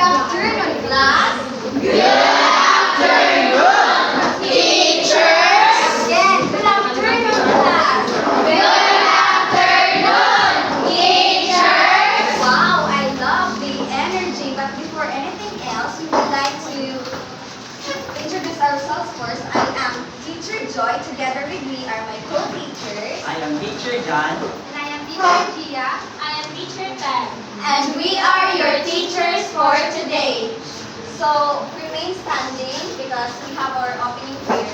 afternoon, class. Good afternoon, teachers. Again, good afternoon, class. Good afternoon, teachers. Wow, I love the energy. But before anything else, we would like to introduce ourselves first. I am Teacher Joy. Together with me are my co-teachers. I am Teacher John. And I am Teacher Gia. I am Teacher Ted. And we are your teachers for today. So, remain standing because we have our opening prayer.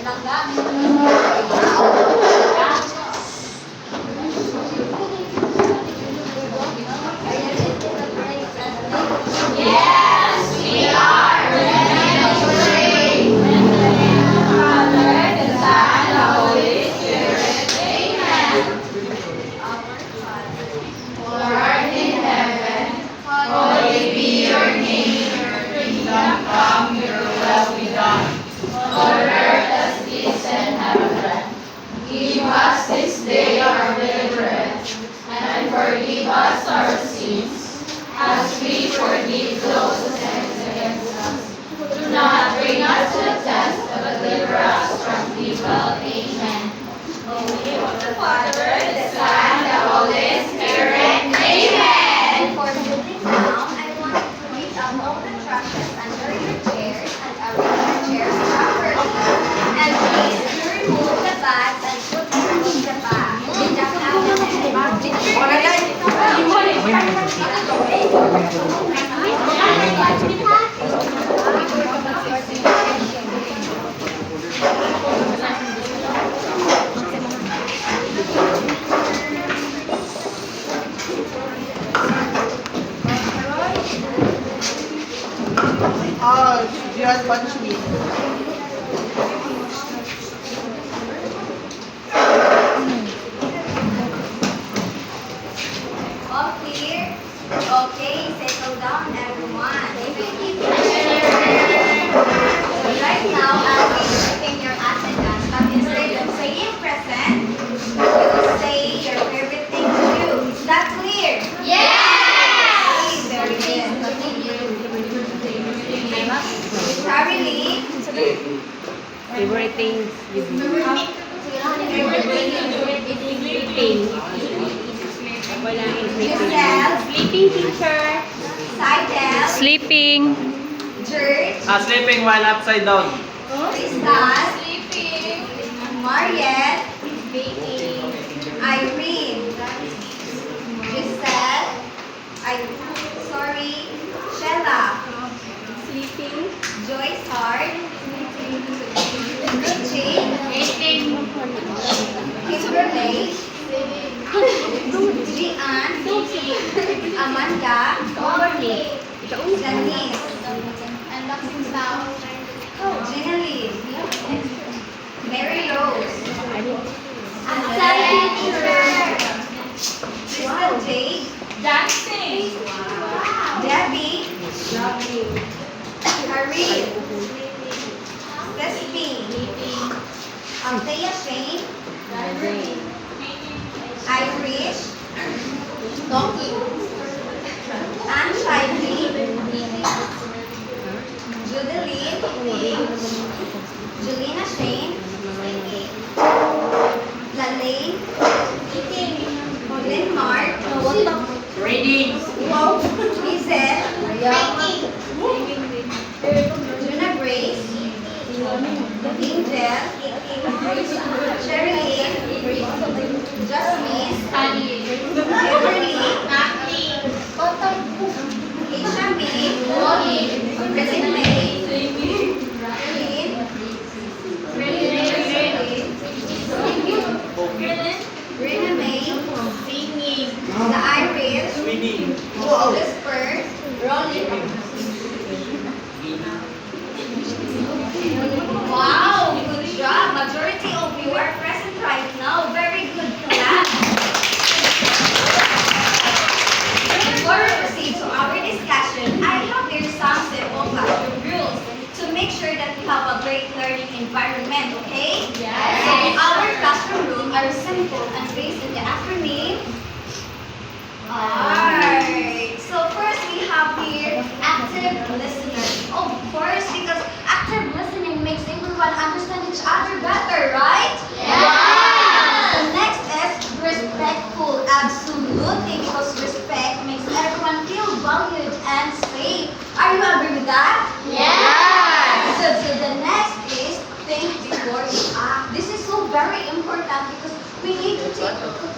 Yes, we are ready to pray. Father, the Son, the Holy Spirit. Amen. Who art in heaven, holy be your name. Your kingdom come, your will be done. On earth as it is in heaven. Give us this day our daily bread, and forgive us our sins, as we forgive those who sin against us. Do not bring us to test, but deliver us from evil. Amen. In the name of the Father, the Son, the Holy Spirit. Amen. Before sitting down, I want you to reach out all the trashes under your chairs and arrange your chairs properly. And please do remove the bags and put them in the bag. Oh, just punch me. All clear? Okay, settle down everyone. Right now, I'll be checking your attendance, but instead of saying present, you say your favorite thing to do. Is that clear? Yes! Okay, very good. Charlie, Favorite things you do? Sleeping. Wala yung sleeping. Giselle, Sleeping, teacher. Seidel, Sleeping. George, Sleeping while upside down. Tristan, Mariette, Irene, Giselle, Sheila, Sleeping. Joyce Hart, Richie, Kimberly, Gian, Amanda, Janice, Gina Lee, Mary Rose, Crystal Jade, Dancing. Debbie, Karin, Despy, Althea Shane, Irish, Toki, Anne Shively, Judeline, Julina Shane, Lalaine, Lynn Mark, Ready. Lizette, Juna Grace, Angel, Sherilyn, Jasmine, Kimberly, Aisha May, President May, Rina May, The Iris, Winning. Whisper, Wow, good job. Majority of you are present right now. Very good class. Before we proceed to our discussion, I have here some simple classroom rules to make sure that we have a great learning environment, okay? Yes. So our classroom rules are simple and based in the acronym Alright. So first we have here active listening. and safe. Are you agree with that? Yes. So the next is think before you act. This is so very important because we need to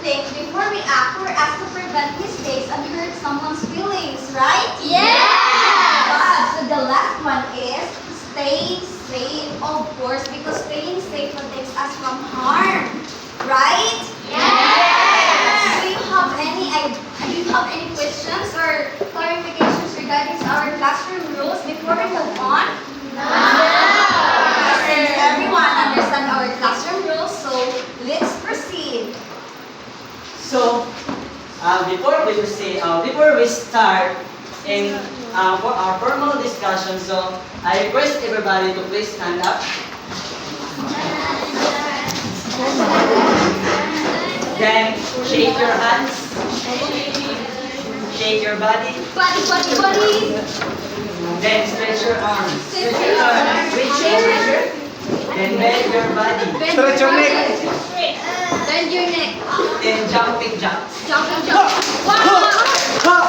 think before we act for us to prevent mistakes and hurt someone's feelings, right? Yes. So the last one is stay safe, of course, because staying safe protects us from harm, right? Yes. Do you have any questions or clarifications regarding to our classroom rules before we move on? Since everyone understands our classroom rules, so let's proceed. So, before we start in for our formal discussion, so I request everybody to please stand up. Then shake your hands, shake your body, Buddy. then stretch your arms. Stretch your arms. Then bend your body. Stretch your neck. Bend your neck. Then jumping jacks. Jump. Wow!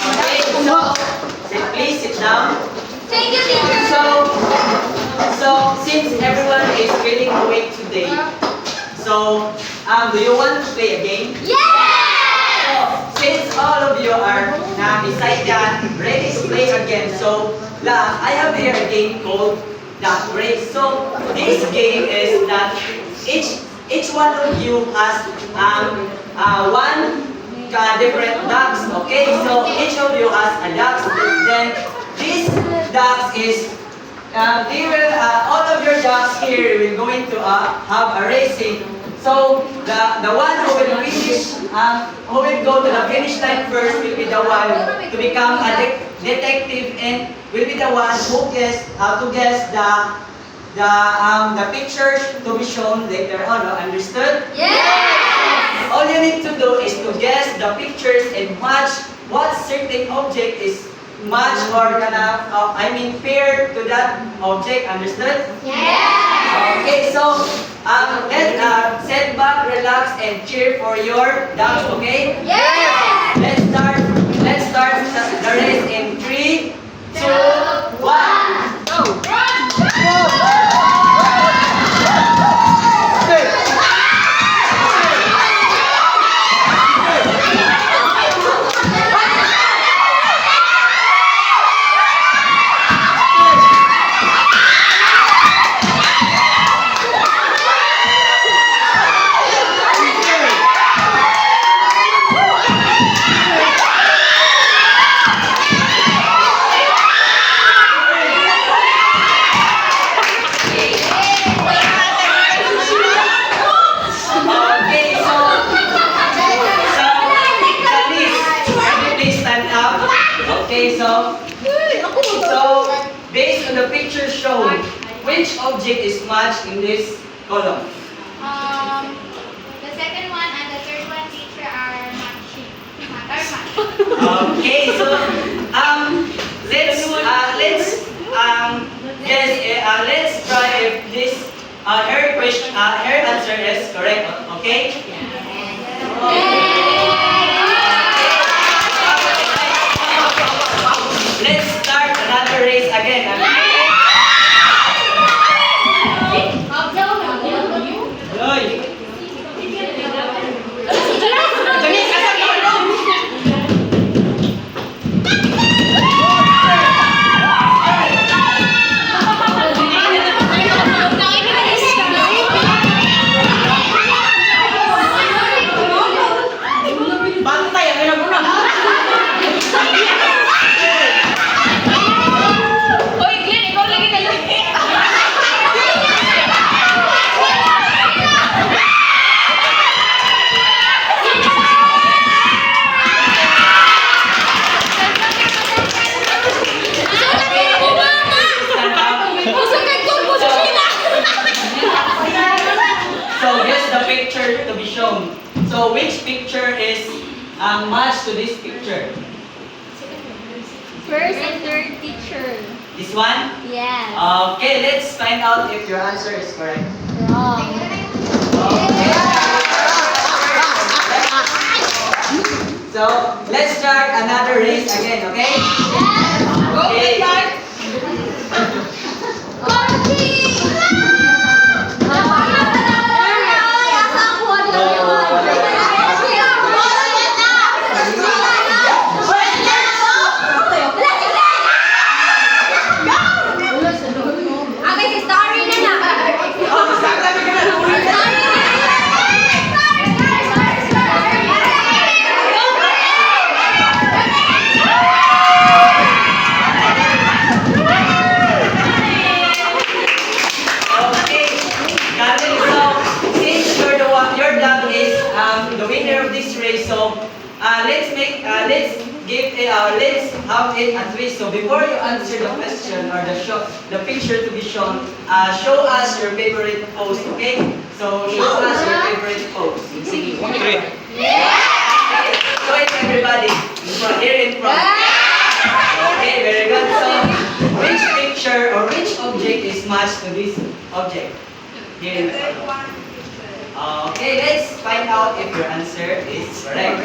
Okay, so please sit down. Thank you, teacher. So since everyone is feeling awake today, so do you want to play a game? Yes! Since all of you are now beside that, ready to play again, so I have here a game called Duck Race. So this game is that each one of you has one different ducks. Okay, so each of you has a duck. Then this ducks is all of your ducks here will going to have a racing. So the one who will finish, who will go to the finish line first will be the one to become a detective and will be the one who to guess the pictures to be shown later on. Understood? Yes! All you need to do is to guess the pictures and match what certain object is match or pair to that object. Understood? Yes! Okay, so let's sit back, relax, and cheer for your ducks. Okay? Yes! Let's start the race in 3, 2, 1. Go! Okay, please stand up. Okay, so based on the picture shown, which object is matched in this column? The second one and the third one, teacher, are matching. Okay, so let's try if this her answer is correct. Okay. Let's start another race again. Hoy. Bantay ang ina mo na. Oy, Glenn, ikaw lagi na lang. So guess the picture to be shown. So which picture is matched to this picture? First and third teacher. This one? Yes. Okay, let's find out if your answer is correct. Wrong. Okay. So let's start another race again, okay? so before you answer the question or the picture to be shown, show us your favorite pose, okay? So show us your favorite pose. Sige, 1, 3. Show it everybody. In front, here in front. Okay, very good. So which picture or which object is matched to this object? Here in front. Okay, let's find out if your answer is correct.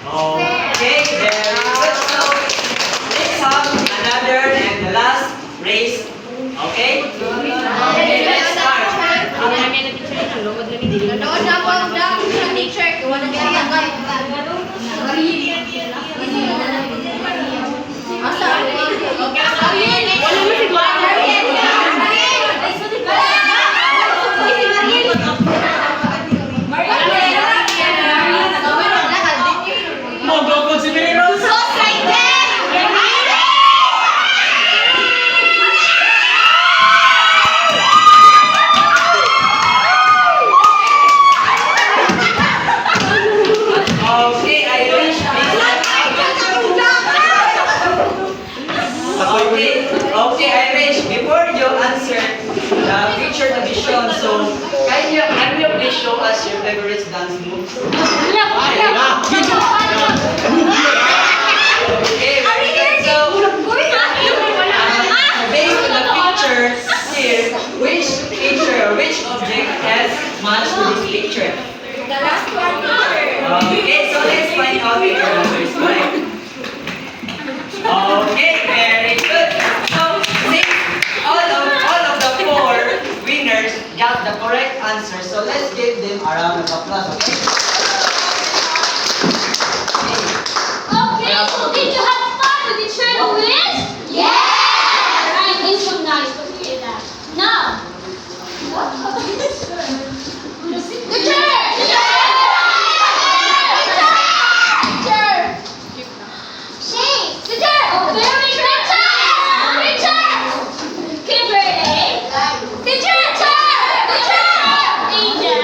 Okay, very good. So let's have another and the last race. Okay? Okay, let's start. Okay, Irish, please. Okay, Irish, before you answer the picture to be shown, so can you please show us your favorite dance moves? Okay, very good. So, based on the picture here, which picture or which object has matched to this picture? Okay, so let's find out if your answer is correct. Okay, very good. So, since all of the 4 winners got the correct answer, so let's give them a round of applause, okay? Okay, so did you have fun with the train quiz? Yes! Right, it's so nice to hear that. Now, the chair! Shane, the chair! Oh, very good. Richard! Kimberly! The chair! The chair! Angel!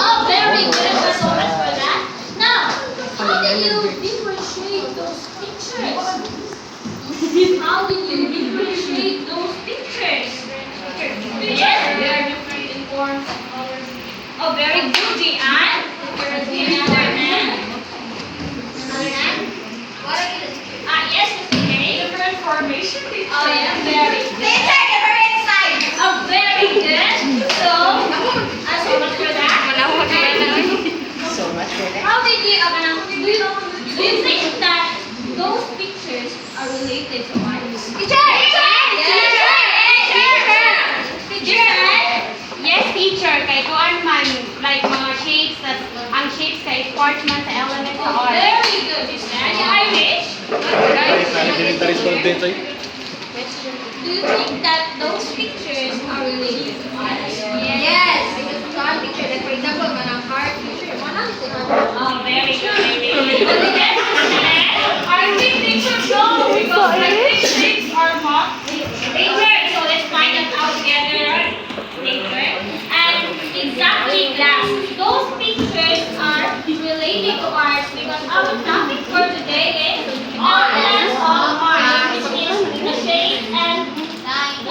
Oh, very good. Thank you so much for that. Now, how did you differentiate those pictures? How did you differentiate those pictures? Yes, they are different in forms and colors. Oh, very good, Jeanne. Yes, okay. Different formation. Oh, yeah, very good. Oh, very good. So much for that. How did you, do you think that those pictures are related to ours? Teacher! Yes, teacher. Kay kuan man, like mga shapes, ang shapes kay part man sa element sa Oh, art. very good, Mister. Irish? Do you think that those pictures are related to ours? Yes, because one picture, like for example, manang heart picture, one of the Oh, very good, very good. I think they should know because I think shapes are not later. So let's find that out together later. And exactly that. Those pictures are related to ours because our topic for today is elements of art, which is the shape and the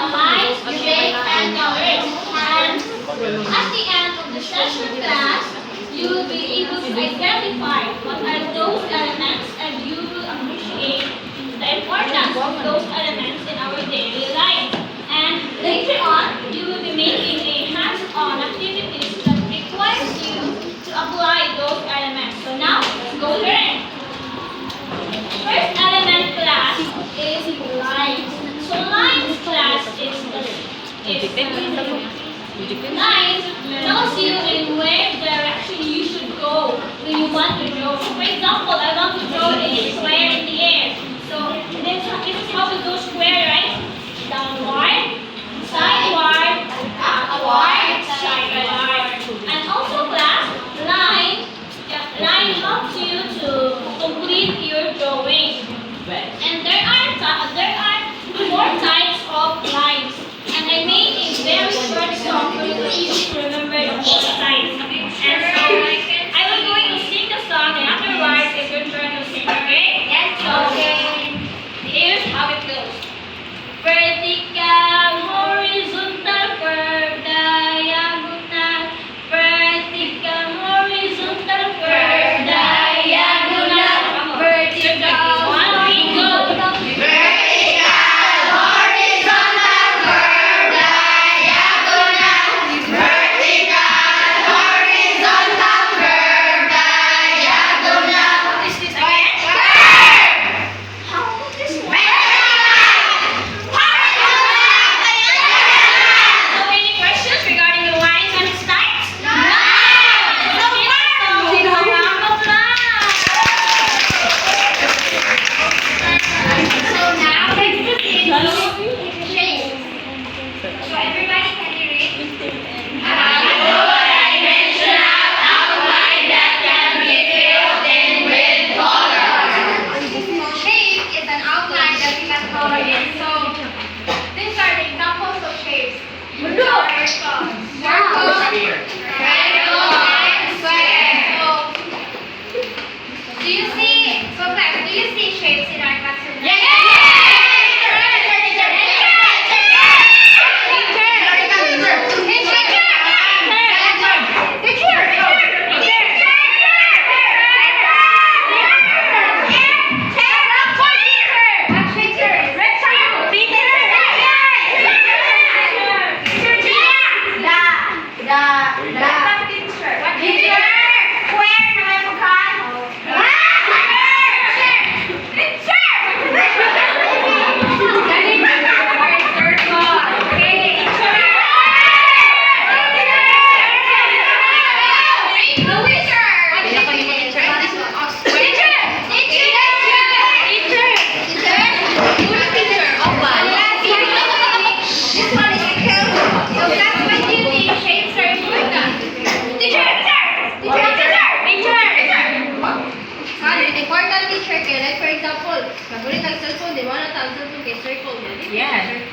Paborito ang cellphone, di mo na ang cellphone kay circle. Yes.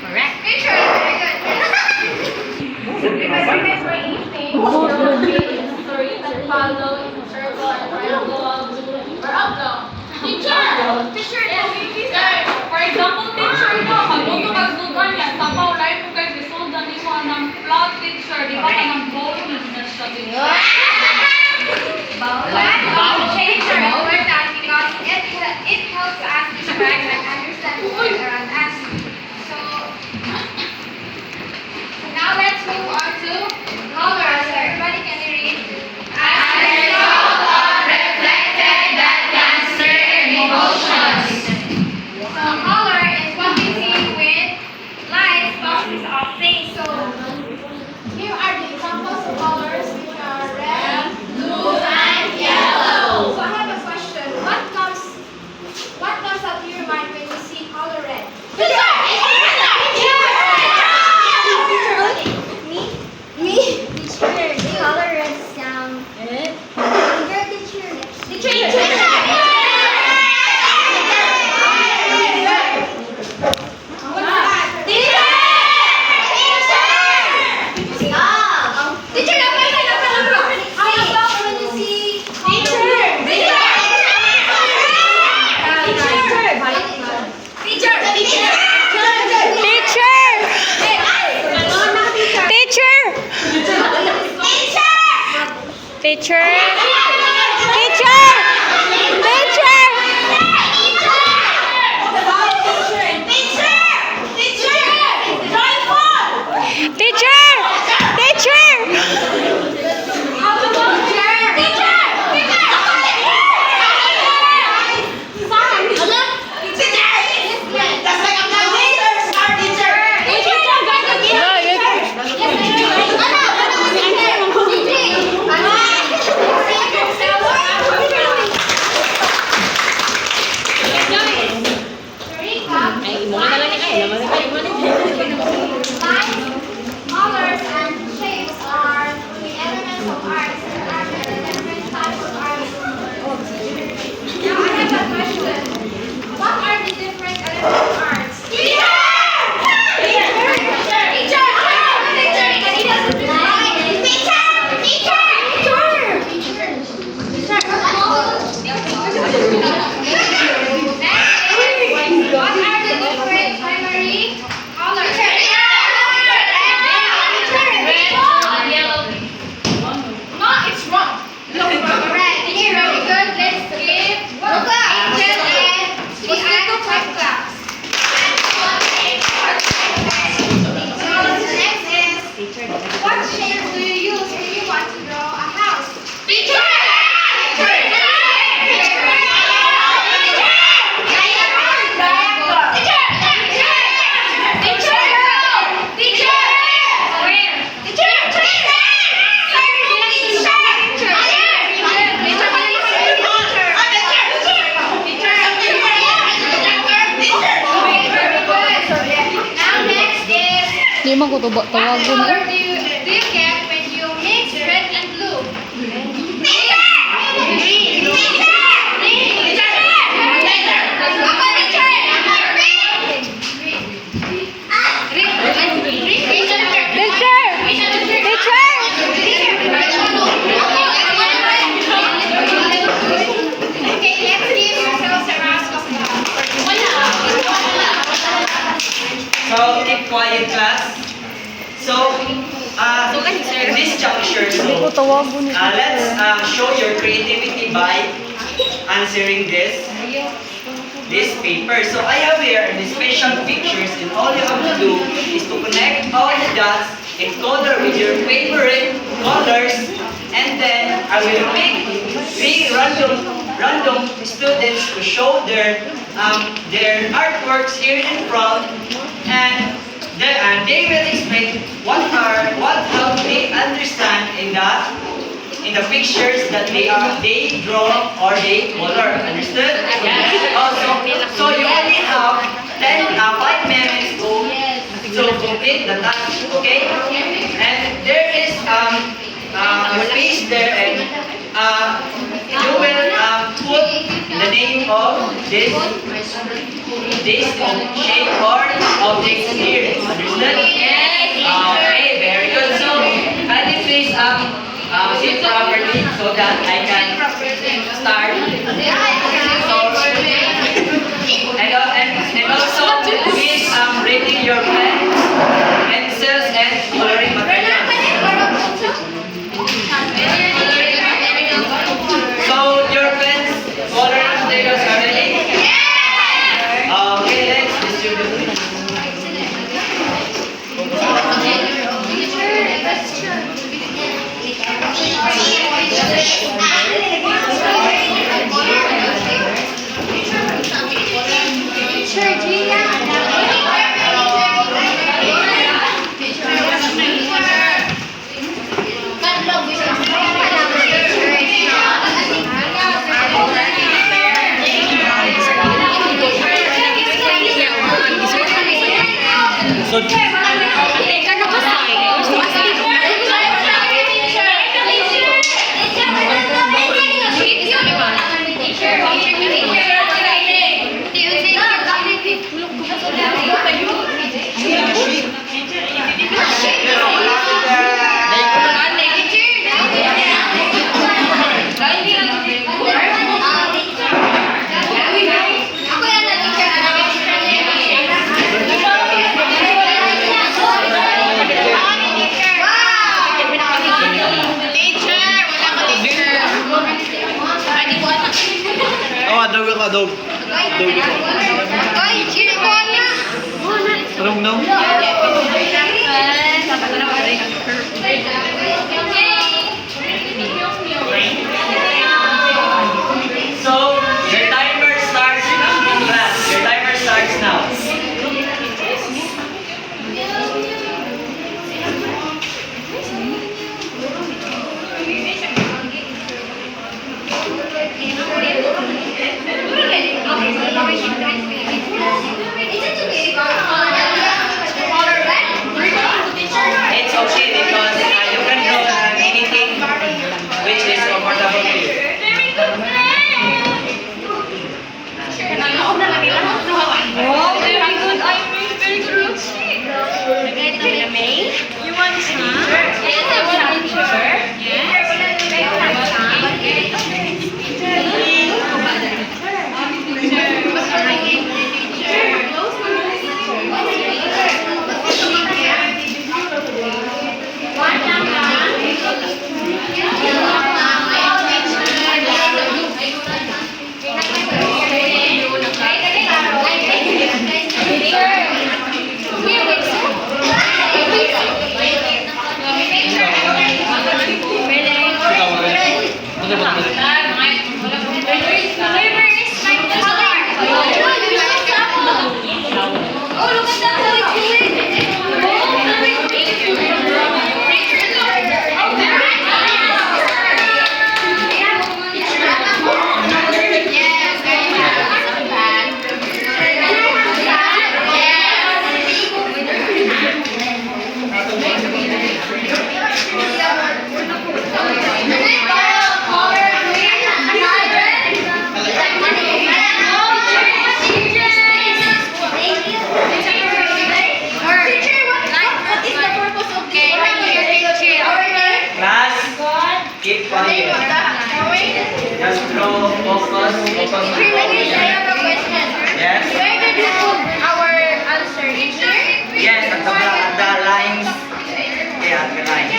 Correct. Picture! Very good. Remember each thing. Story that follow in a circle and triangle or oblong. Teacher! Teacher, for example, teacher no, magluto magdugan yan. Tapaw, lahat mo kayo bisuldan ni mo ng plot teacher. Di ba ka ng bonus na siya teacher? Bawal teacher important because it helps us interact and understand the world around us. So now let's move on to colors. Everybody can you read? As a result of reflected that can stir emotions. So color is what we see with light boxes of things. So here are the examples of colors which are red, blue, and yellow. So I have a question. What comes up to your mind when you see color red? Color red sound. Teacher! Teacher! Colors and shapes are the elements of arts and are the different types of arts. Now I have a question. What are the different elements of arts? What are the different primary colors? No, it's wrong. Correct. Teacher, very good. Let's give Angel and the other type class. So the next is, what shape do you use when you want to draw a house? Di man ko What tawagan color do you get when you mix red and blue? Okay, let's give ourselves a round of So, keep quiet class. So, in this juncture, let's show your creativity by answering this paper. So I have here the special pictures, and all you have to do is to connect all the dots in color with your favorite colors, and then I will pick 3 random students to show their artworks here in front, and they will explain what how they understand in the pictures that they draw or they color. Understood? Also, so you only have 5 minutes to complete the task. Okay? And there is a space there, and you will put the name of this shape or object here. Understood? Okay, very good. So, kindly please sit properly so that I can start. And also, please reading your pens, pencils, and coloring materials. So, your pens, coloring materials are ready? Okay, let's distribute it. Dog. Anong no? So, your timer starts now. Class, your timer starts now. It's okay because you can draw anything which is comfortable to you. Wow, very good. Very good. You want some? Yes, I want picture. Yes. Keep quiet. Just draw, focus. Yes? Yes, at the lines. Yeah, at the lines.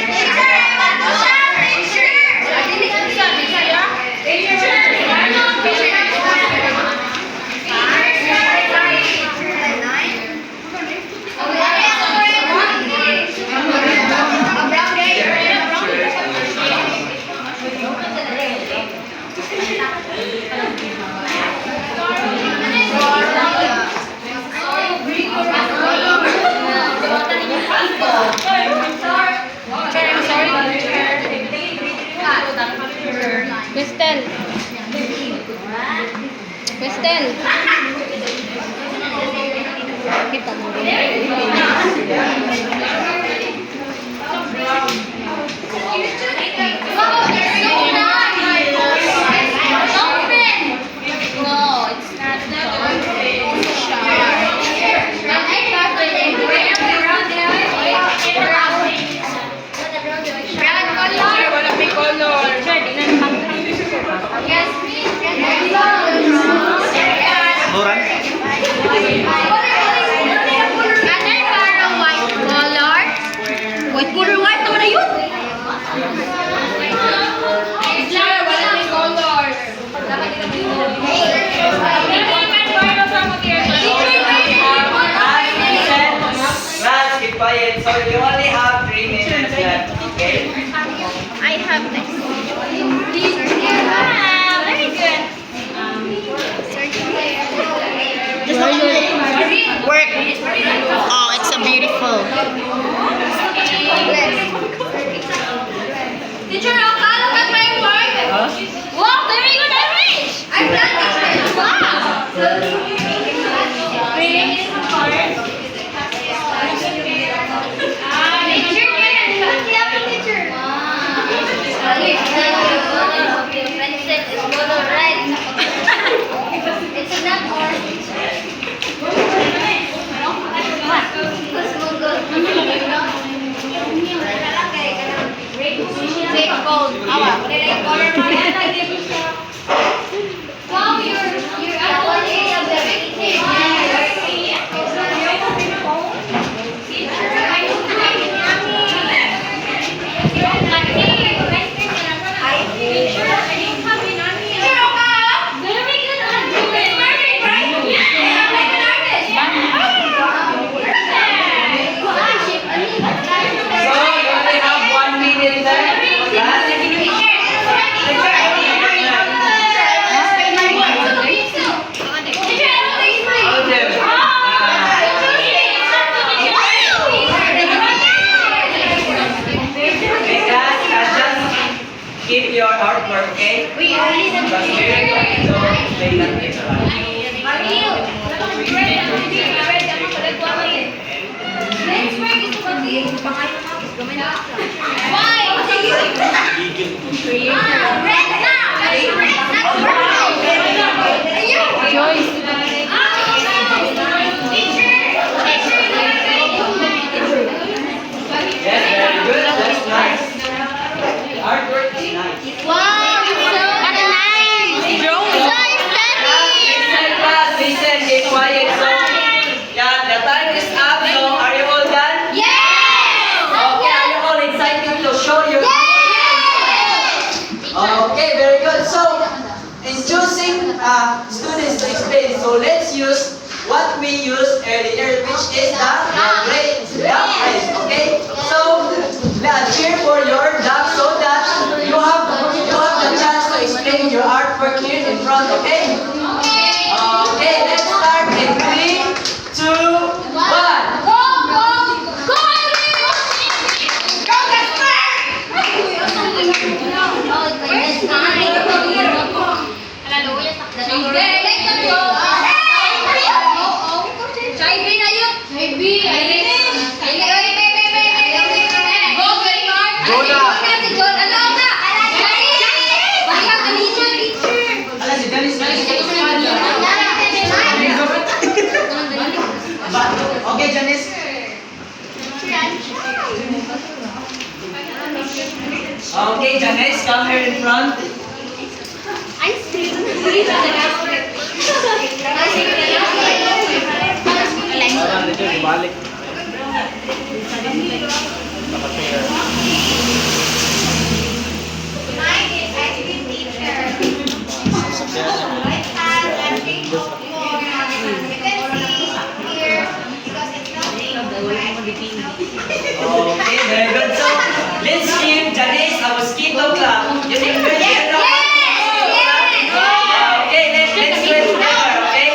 Crystal. Crystal. Kita mo rin. Teacher, Oka, look at my work. Wow, very good Irish. I'm done, teacher. Wow. Teacher, teacher. It's not orange. Take gold. Wow, you're apple is a very thick. So, you only have 1 minute left. Keep your artwork, okay? Because very good, so play that later on. Yes, very good. That's nice. Artwork is nice. Listen, get quiet. So, yeah, the time is up. So, are you all done? Okay, are you all excited to show your Okay, very good. So, in choosing students to explain, so let's use what we used earlier, which is the grade. Okay? So, cheer for your duck so that you have the chance to explain your artwork here in front, okay? Okay, let's start in 3, 2, 1. Ala, si Dennis na Okay, Janice. Okay, Janice, come here in front. Okay, very good. So, let's give Janice a mosquito clap. You think we're good? Okay, let's do it together, okay?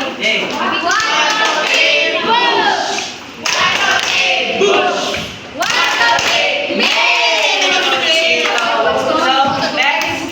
Okay. So, next.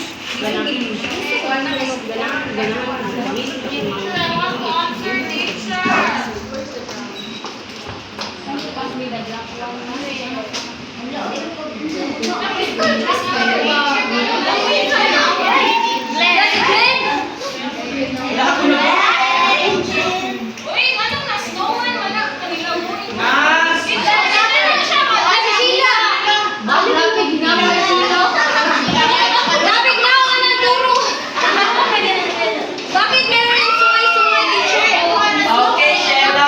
Okay, Sheila.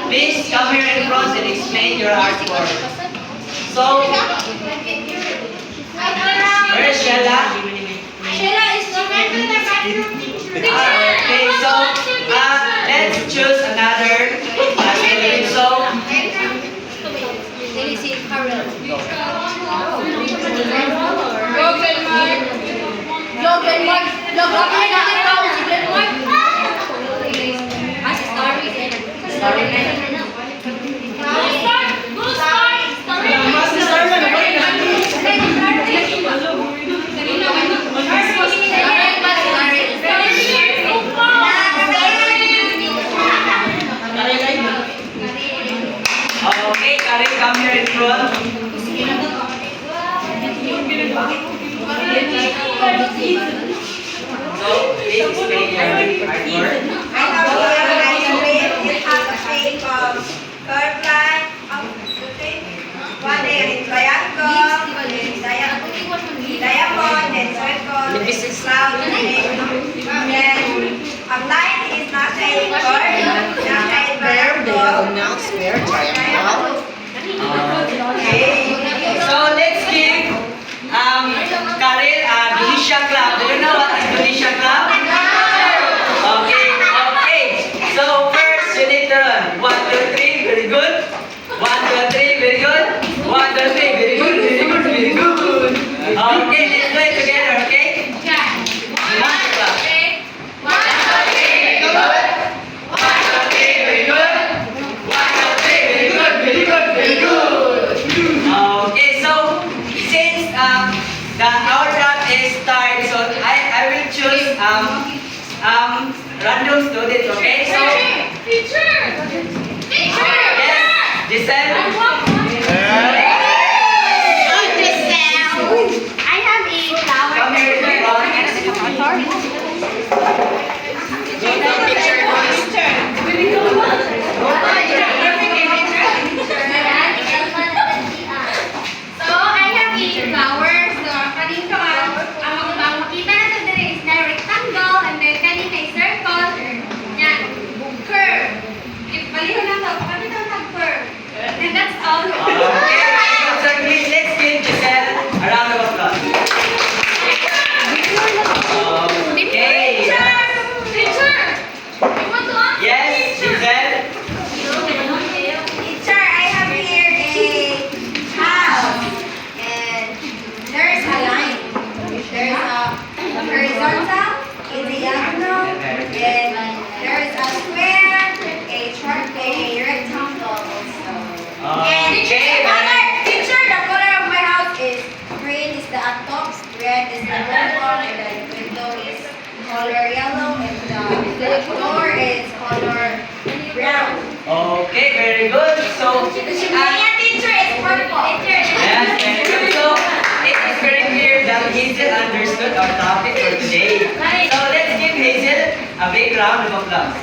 Please come here in front and explain your artwork. So, where's Sheila? Okay, so let's choose another student. So, Sorry. please explain your artwork? I have here an isolate. It has a shape of curved line. One is triangle, then diamond, then circle, then cloud, then a line is not a curve, not a triangle. Okay. So let's give Karel Indonesia Club. Do you know what is Indonesia Club? Okay, okay. So first you need to run. 1, 2, 3, very good. 1, 2, 3, very good. 1, 2, 3, very good, very good, very good. Okay, let's do it together, okay? One clap. 1, 2, 3, very good. 1, 2, 3, very good. 1, 2, 3, very good, very good, very good. Okay, so since our class is start, so I will choose random students, okay? So Teacher! yes, Giselle. I have a flower. Come here to the front. So I have a flower. So kanito ang makikita natin dito is na rectangle and then kanina is circle. Yan. Curve. If baliho lang to, kanito ang curve. And that's all. Okay, very good, sir. Please, let's give Giselle a round of applause. Okay. Teacher! You want to ask? Yes, Giselle. Teacher, I have here a house, and there's a line. There's a horizontal, a diagonal, and there's a square, a rectangle also. And Okay, teacher, the color of my house is green is the top, red is the window, and the window is color yellow, and the door is color brown. Okay, very good. So, Teacher is purple. yes, very good. So, it is very clear that Hazel understood our topic for today. So, let's give Hazel a big round of applause.